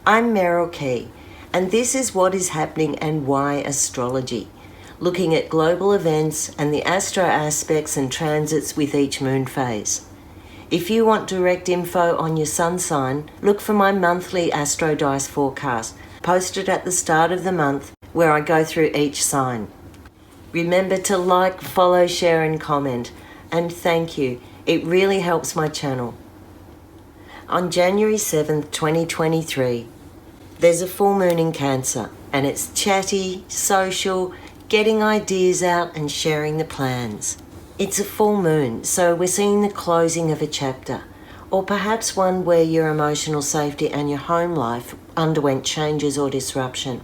I'm Merryl, and this is What is Happening and Why Astrology, looking at global events and the astro aspects and transits with each moon phase. If you want direct info on your sun sign, look for my monthly Astro Dice forecast, posted at the start of the month, where I go through each sign. Remember to like, follow, share and comment, and thank you. It really helps my channel. On January 7th, 2023, there's a full moon in Cancer, and it's chatty, social, getting ideas out and sharing the plans. It's a full moon, so we're seeing the closing of a chapter, or perhaps one where your emotional safety and your home life underwent changes or disruption.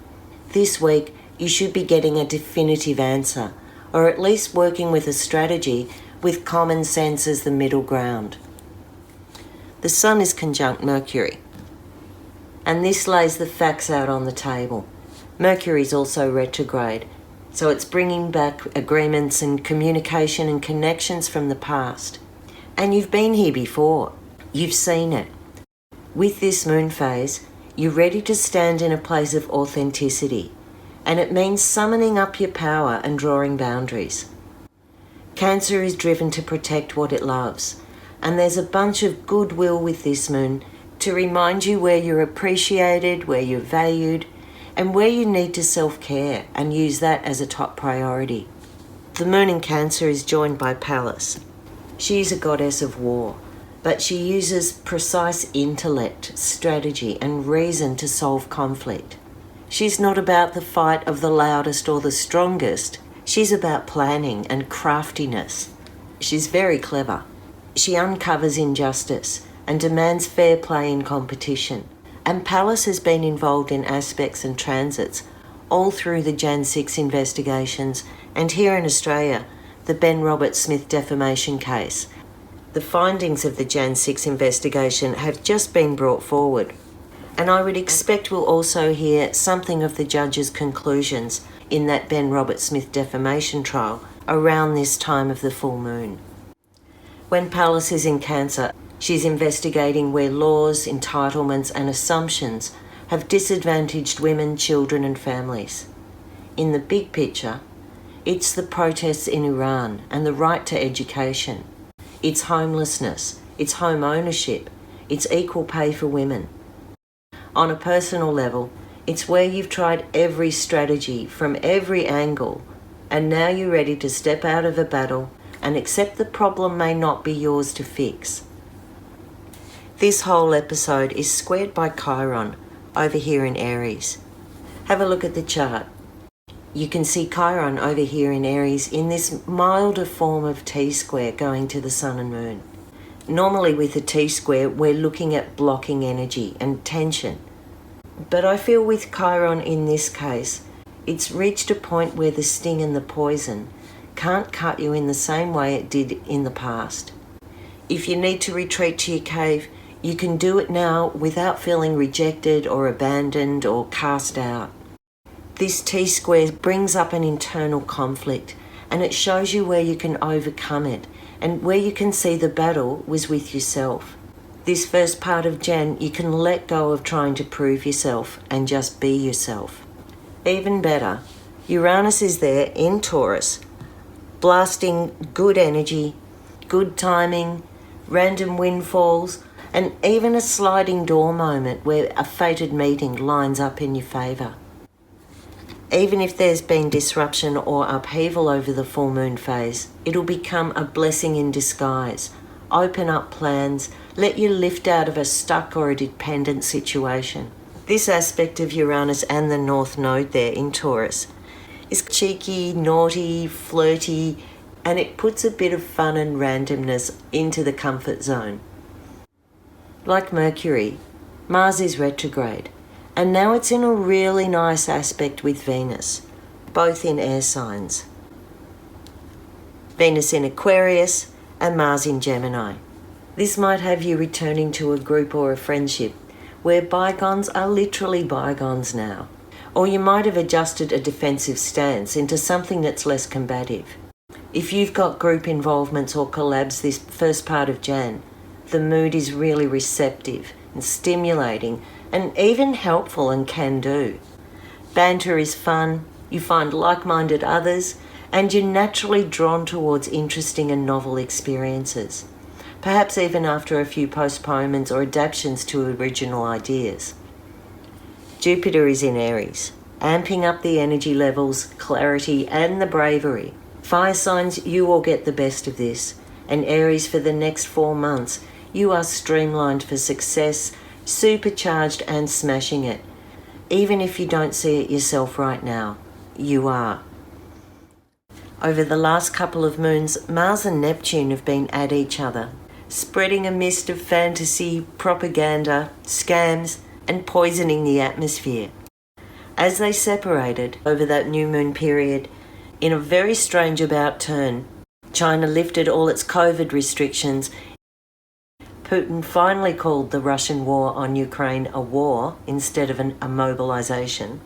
This week, you should be getting a definitive answer, or at least working with a strategy with common sense as the middle ground. The Sun is conjunct Mercury, and this lays the facts out on the table. Mercury is also retrograde, so it's bringing back agreements and communication and connections from the past. And you've been here before. You've seen it. With this moon phase, you're ready to stand in a place of authenticity, and it means summoning up your power and drawing boundaries. Cancer is driven to protect what it loves, and there's a bunch of goodwill with this moon to remind you where you're appreciated, where you're valued, and where you need to self-care and use that as a top priority. The moon in Cancer is joined by Pallas. She's a goddess of war, but she uses precise intellect, strategy, and reason to solve conflict. She's not about the fight of the loudest or the strongest. She's about planning and craftiness. She's very clever. She uncovers injustice and demands fair play in competition. And Pallas has been involved in aspects and transits all through the Jan 6 investigations, and here in Australia, the Ben Robert Smith defamation case. The findings of the Jan 6 investigation have just been brought forward, and I would expect we'll also hear something of the judge's conclusions in that Ben Robert Smith defamation trial around this time of the full moon. When Pallas is in Cancer, she's investigating where laws, entitlements and assumptions have disadvantaged women, children and families. In the big picture, it's the protests in Iran and the right to education. It's homelessness, it's home ownership, it's equal pay for women. On a personal level, it's where you've tried every strategy from every angle, and now you're ready to step out of a battle and accept the problem may not be yours to fix. This whole episode is squared by Chiron over here in Aries. Have a look at the chart. You can see Chiron over here in Aries in this milder form of T-square going to the Sun and Moon. Normally with a T-square, we're looking at blocking energy and tension. But I feel with Chiron in this case, it's reached a point where the sting and the poison can't cut you in the same way it did in the past. If you need to retreat to your cave, you can do it now without feeling rejected or abandoned or cast out. This T-square brings up an internal conflict, and it shows you where you can overcome it and where you can see the battle was with yourself. This first part of Jan, you can let go of trying to prove yourself and just be yourself. Even better, Uranus is there in Taurus, blasting good energy, good timing, random windfalls, and even a sliding door moment where a fated meeting lines up in your favour. Even if there's been disruption or upheaval over the full moon phase, it'll become a blessing in disguise. Open up plans, let you lift out of a stuck or a dependent situation. This aspect of Uranus and the North Node there in Taurus is cheeky, naughty, flirty, and it puts a bit of fun and randomness into the comfort zone. Like Mercury, Mars is retrograde, and now it's in a really nice aspect with Venus, both in air signs. Venus in Aquarius and Mars in Gemini. This might have you returning to a group or a friendship where bygones are literally bygones now. Or you might have adjusted a defensive stance into something that's less combative. If you've got group involvements or collabs this first part of Jan, the mood is really receptive and stimulating and even helpful and can-do. Banter is fun, you find like-minded others, and you're naturally drawn towards interesting and novel experiences, perhaps even after a few postponements or adaptations to original ideas. Jupiter is in Aries, amping up the energy levels, clarity, and the bravery. Fire signs, you will get the best of this, and Aries, for the next 4 months, you are streamlined for success, supercharged and smashing it. Even if you don't see it yourself right now, you are. Over the last couple of moons, Mars and Neptune have been at each other, spreading a mist of fantasy, propaganda, scams, and poisoning the atmosphere. As they separated over that new moon period, in a very strange about turn, China lifted all its COVID restrictions. Putin finally called the Russian war on Ukraine a war instead of a mobilization.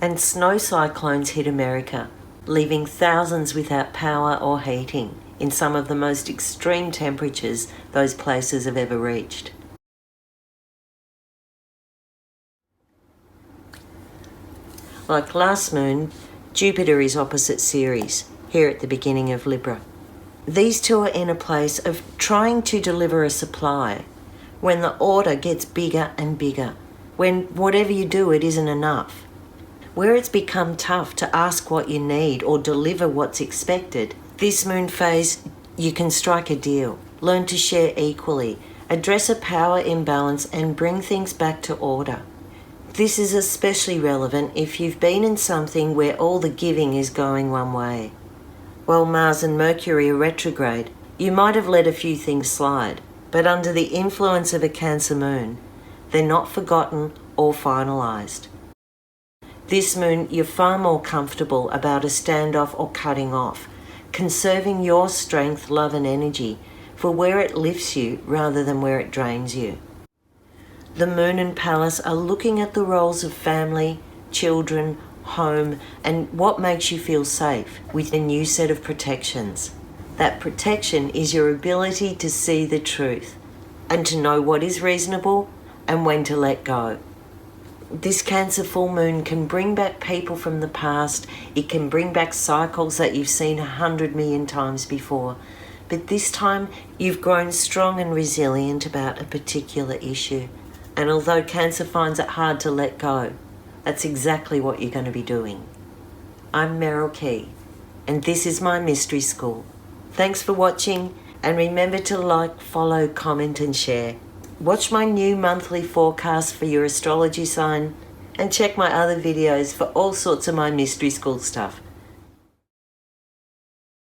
And snow cyclones hit America, leaving thousands without power or heating in some of the most extreme temperatures those places have ever reached. Like last moon, Jupiter is opposite Ceres, here at the beginning of Libra. These two are in a place of trying to deliver a supply when the order gets bigger and bigger, when whatever you do, it isn't enough. Where it's become tough to ask what you need or deliver what's expected, this moon phase, you can strike a deal, learn to share equally, address a power imbalance and bring things back to order. This is especially relevant if you've been in something where all the giving is going one way. While Mars and Mercury are retrograde, you might have let a few things slide, but under the influence of a Cancer moon, they're not forgotten or finalised. This moon, you're far more comfortable about a standoff or cutting off, conserving your strength, love and energy for where it lifts you rather than where it drains you. The Moon and Pallas are looking at the roles of family, children, home, and what makes you feel safe with a new set of protections. That protection is your ability to see the truth and to know what is reasonable and when to let go. This Cancer full moon can bring back people from the past. It can bring back cycles that you've seen 100 million times before. But this time you've grown strong and resilient about a particular issue. And although Cancer finds it hard to let go, that's exactly what you're going to be doing. I'm Merryl Key, and this is my Mystery School. Thanks for watching, and remember to like, follow, comment and share. Watch my new monthly forecast for your astrology sign, and check my other videos for all sorts of my Mystery School stuff.